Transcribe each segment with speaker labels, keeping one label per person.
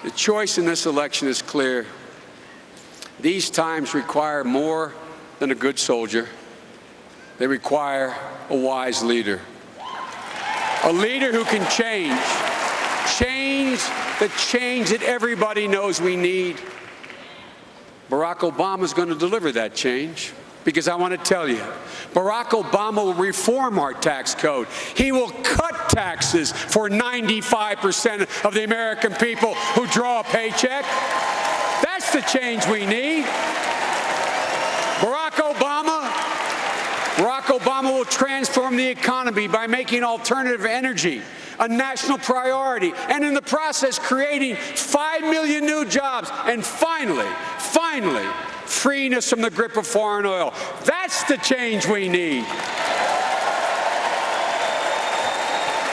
Speaker 1: The choice in this election is clear. These times require more than a good soldier. They require a wise leader. A leader who can change the change that everybody knows we need. Barack Obama is going to deliver that change, because I want to tell you, Barack Obama will reform our tax code. He will cut taxes for 95% of the American people who draw a paycheck. That's the change we need. Barack Obama will transform the economy by making alternative energy a national priority, and in the process creating 5 million new jobs, and finally, freeing us from the grip of foreign oil. That's the change we need.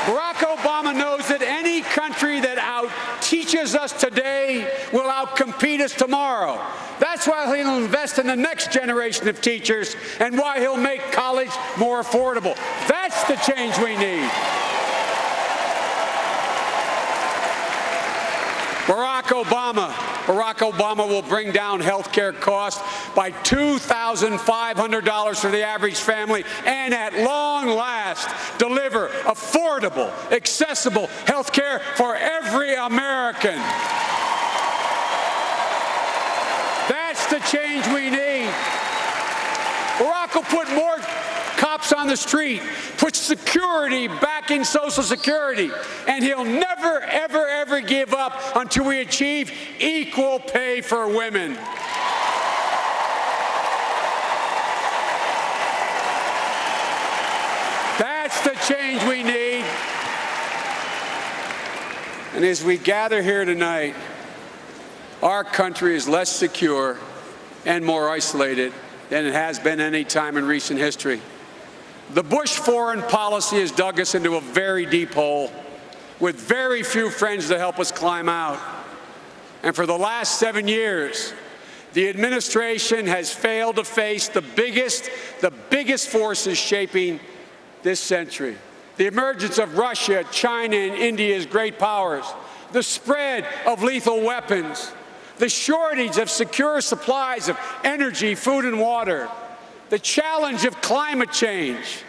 Speaker 1: Barack Obama knows that any country that out-teaches us today will out-compete us tomorrow. That's why he'll invest in the next generation of teachers and why he'll make college more affordable. That's the change we need. Barack Obama will bring down health care costs by $2,500 for the average family, and at long last deliver affordable, accessible health care for every American. That's the change we need. Barack will put more cops on the street, put security back in Social Security, and he'll never, ever, ever give up until we achieve equal pay for women. That's the change we need. And as we gather here tonight, our country is less secure and more isolated than it has been any time in recent history. The Bush foreign policy has dug us into a very deep hole with very few friends to help us climb out. And for the last 7 years, the administration has failed to face the biggest forces shaping this century. The emergence of Russia, China, and India as great powers, the spread of lethal weapons, the shortage of secure supplies of energy, food, and water, the challenge of climate change,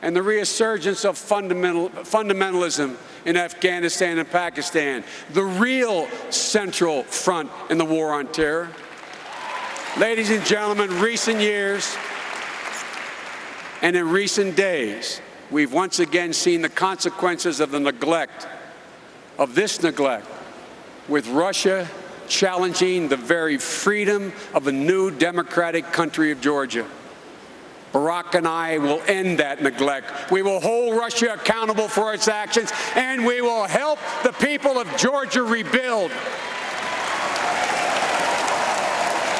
Speaker 1: and the resurgence of fundamentalism in Afghanistan and Pakistan, the real central front in the war on terror. Ladies and gentlemen, recent years and in recent days, we've once again seen the consequences of the neglect, with Russia challenging the very freedom of a new democratic country of Georgia. Barack and I will end that neglect. We will hold Russia accountable for its actions, and we will help the people of Georgia rebuild.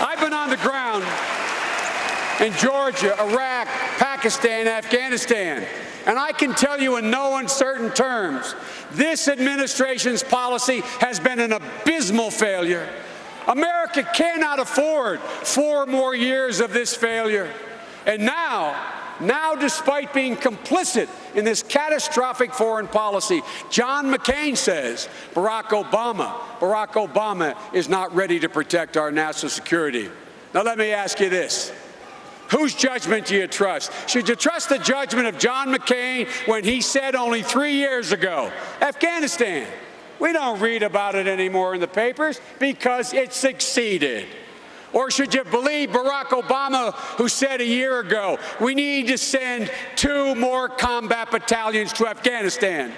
Speaker 1: I've been on the ground in Georgia, Iraq, Pakistan, Afghanistan, and I can tell you in no uncertain terms, this administration's policy has been an abysmal failure. America cannot afford 4 more years of this failure. And now, despite being complicit in this catastrophic foreign policy, John McCain says Barack Obama is not ready to protect our national security. Now let me ask you this. Whose judgment do you trust? Should you trust the judgment of John McCain when he said only 3 years ago, Afghanistan, we don't read about it anymore in the papers because it succeeded? Or should you believe Barack Obama, who said a year ago, we need to send 2 more combat battalions to Afghanistan?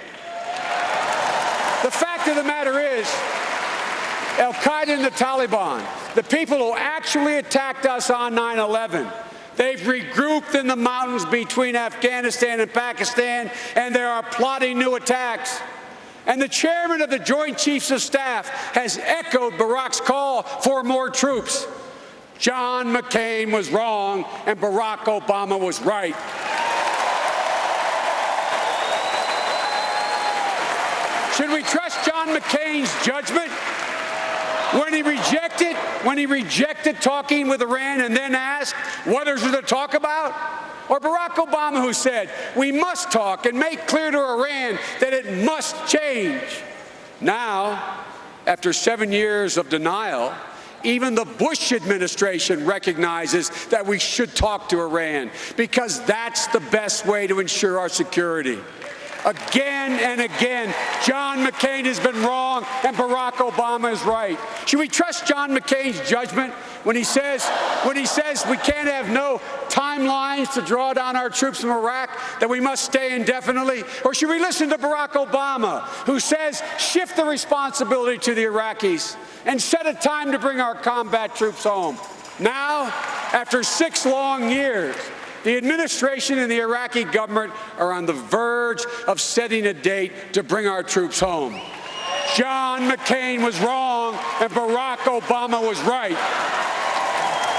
Speaker 1: The fact of the matter is, Al-Qaeda and the Taliban, the people who actually attacked us on 9/11, they've regrouped in the mountains between Afghanistan and Pakistan, and they are plotting new attacks. And the chairman of the Joint Chiefs of Staff has echoed Barack's call for more troops. John McCain was wrong, and Barack Obama was right. Should we trust John McCain's judgment when he rejected talking with Iran and then asked what is there to talk about? Or Barack Obama, who said we must talk and make clear to Iran that it must change? Now After 7 years of denial, even the Bush administration recognizes that we should talk to Iran because that's the best way to ensure our security. Again and again, John McCain has been wrong and Barack Obama is right. Should we trust John McCain's judgment when he says we can't have no timelines to draw down our troops from Iraq, that we must stay indefinitely? Or should we listen to Barack Obama, who says shift the responsibility to the Iraqis and set a time to bring our combat troops home? Now, after 6 long years, the administration and the Iraqi government are on the verge of setting a date to bring our troops home. John McCain was wrong and Barack Obama was right.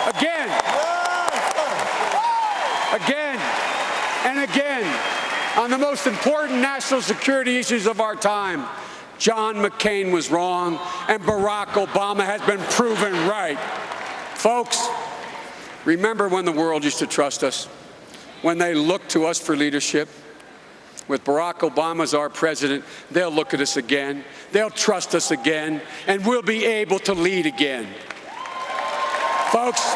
Speaker 1: Again and again, on the most important national security issues of our time, John McCain was wrong and Barack Obama has been proven right. Folks, remember when the world used to trust us, when they looked to us for leadership? With Barack Obama as our president, they'll look at us again, they'll trust us again, and we'll be able to lead again. Folks,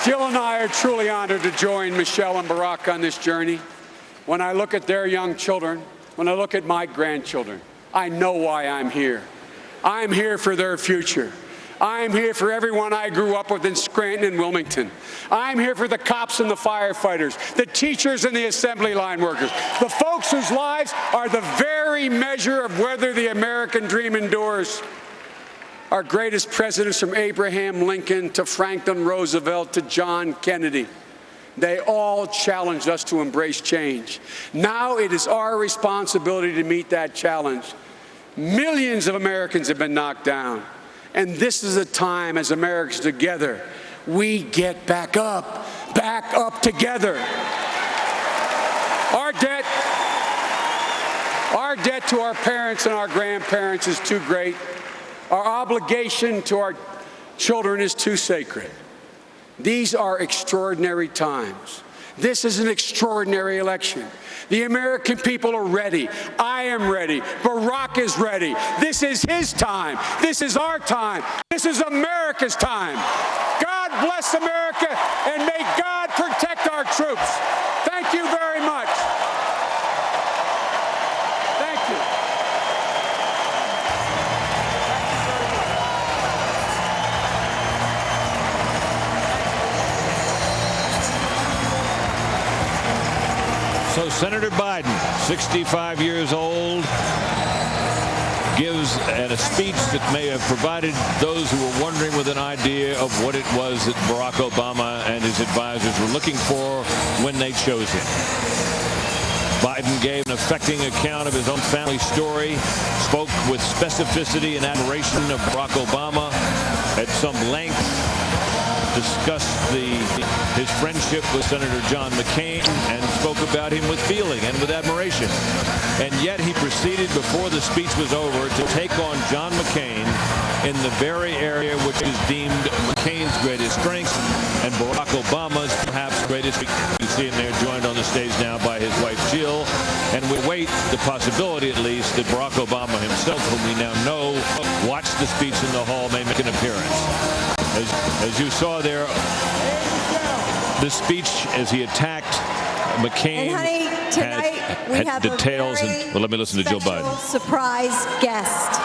Speaker 1: Jill and I are truly honored to join Michelle and Barack on this journey. When I look at their young children, when I look at my grandchildren, I know why I'm here. I'm here for their future. I'm here for everyone I grew up with in Scranton and Wilmington. I'm here for the cops and the firefighters, the teachers and the assembly line workers, the folks whose lives are the very measure of whether the American dream endures. Our greatest presidents, from Abraham Lincoln to Franklin Roosevelt to John Kennedy, they all challenged us to embrace change. Now it is our responsibility to meet that challenge. Millions of Americans have been knocked down. And this is a time, as Americans together, we get back up together. Our debt to our parents and our grandparents is too great. Our obligation to our children is too sacred. These are extraordinary times. This is an extraordinary election. The American people are ready. I am ready. Barack is ready. This is his time. This is our time. This is America's time. God bless America, and may God protect our troops. Thank you very much. Thank you.
Speaker 2: So Senator Biden, 65 years old, gives a speech that may have provided those who were wondering with an idea of what it was that Barack Obama and his advisors were looking for when they chose him. Biden gave an affecting account of his own family story, spoke with specificity and admiration of Barack Obama at some length, discussed his friendship with Senator John McCain, and spoke about him with feeling and with admiration. And yet he proceeded, before the speech was over, to take on John McCain in the very area which is deemed McCain's greatest strength and Barack Obama's perhaps greatest weakness. You see him there joined on the stage now by his wife Jill, and we await the possibility, at least, that Barack Obama himself, whom we now know watched the speech in the hall, may make an appearance. As you saw there, the speech as he attacked McCain.
Speaker 3: And honey, tonight we have
Speaker 2: details.
Speaker 3: a very
Speaker 2: well, let me listen to Jill Biden.
Speaker 3: Surprise guest.